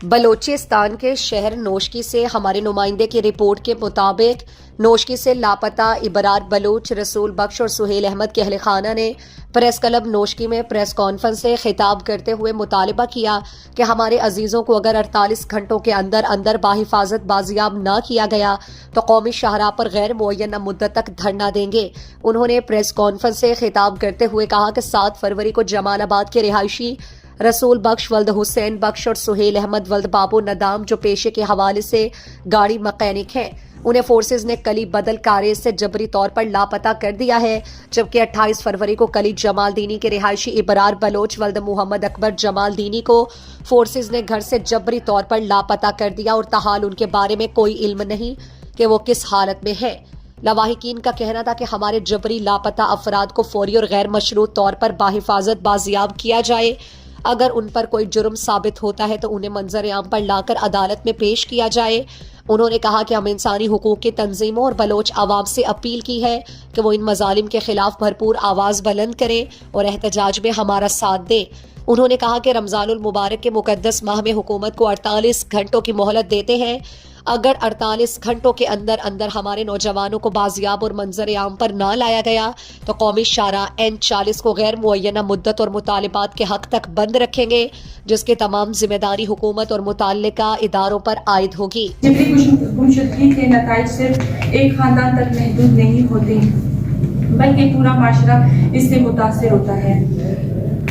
بلوچستان کے شہر نوشکی سے ہمارے نمائندے کی رپورٹ کے مطابق نوشکی سے لاپتہ ابرار بلوچ، رسول بخش اور سہیل احمد کے اہل خانہ نے پریس کلب نوشکی میں پریس کانفرنس سے خطاب کرتے ہوئے مطالبہ کیا کہ ہمارے عزیزوں کو اگر 48 گھنٹوں کے اندر بحفاظت بازیاب نہ کیا گیا تو قومی شاہراہ پر غیر معینہ مدت تک دھرنا دیں گے۔ انہوں نے پریس کانفرنس سے خطاب کرتے ہوئے کہا کہ 7 فروری کو جمال آباد کے رہائشی رسول بخش ولد حسین بخش اور سہیل احمد ولد بابو ندام جو پیشے کے حوالے سے گاڑی مکینک ہیں، انہیں فورسز نے کلی بدل کاریز سے جبری طور پر لاپتہ کر دیا ہے، جبکہ 28 فروری کو کلی جمال دینی کے رہائشی ابرار بلوچ ولد محمد اکبر جمال دینی کو فورسز نے گھر سے جبری طور پر لاپتہ کر دیا اور تاحال ان کے بارے میں کوئی علم نہیں کہ وہ کس حالت میں ہے۔ لواحقین کا کہنا تھا کہ ہمارے جبری لاپتہ افراد کو فوری اور غیر مشروط طور پر بحفاظت بازیاب کیا جائے۔ اگر ان پر کوئی جرم ثابت ہوتا ہے تو انہیں منظر عام پر لا کر عدالت میں پیش کیا جائے۔ انہوں نے کہا کہ ہم انسانی حقوق کی تنظیموں اور بلوچ عوام سے اپیل کی ہے کہ وہ ان مظالم کے خلاف بھرپور آواز بلند کریں اور احتجاج میں ہمارا ساتھ دیں۔ انہوں نے کہا کہ رمضان المبارک کے مقدس ماہ میں حکومت کو 48 گھنٹوں کی مہلت دیتے ہیں۔ اگر 48 گھنٹوں کے اندر ہمارے نوجوانوں کو بازیاب اور منظر عام پر نہ لایا گیا تو قومی شاہراہ N40 کو غیر معینہ مدت اور مطالبات کے حق تک بند رکھیں گے، جس کی تمام ذمہ داری حکومت اور متعلقہ اداروں پر عائد ہوگی۔ جبری گمشدگی کے نتائج صرف ایک خاندان تک محدود نہیں ہوتے بلکہ پورا معاشرہ اس سے متاثر ہوتا ہے۔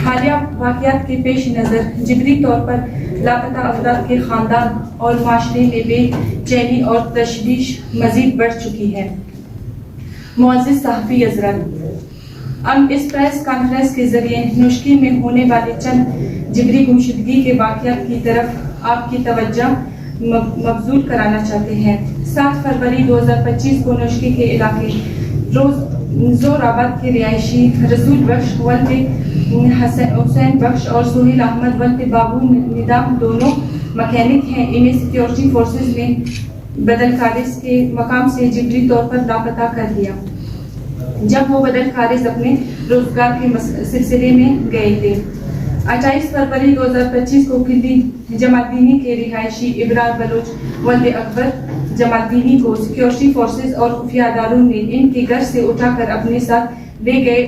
حالیہ واقعات کے پیش نظر جبری طور پر لاپتہ افراد کے خاندان اور معاشرے میں بے چینی اور تشویش مزید بڑھ چکی ہے۔ معزز صحافی حضرات، ہم اس پریس کانفرنس کے ذریعے نوشکی میں ہونے والے چند جبری گمشدگی کے واقعات کی طرف آپ کی توجہ مبذول کرانا چاہتے ہیں۔ 7 فروری 2025 کو نوشکی کے علاقے زور آباد کے رہائشی رسول بخش ولد حسین بخش اور سہیل احمد ولد بابو ندام دونوں مکینک ہیں، انہیں سیکیورٹی فورسز نے بدل کاریز کے مقام سے جبری طور پر لاپتہ کر دیا جب وہ بدل کاریز اپنے روزگار کے سلسلے میں گئے تھے۔ 28 فروری 2025 کو کلی جمال دینی کے رہائشی ابرار بلوچ ولد اکبر جمال دینی کو سیکیورٹی فورسز اور خفیہ اداروں نے ان کے گھر سے اٹھا کر اپنے ساتھ لے گئے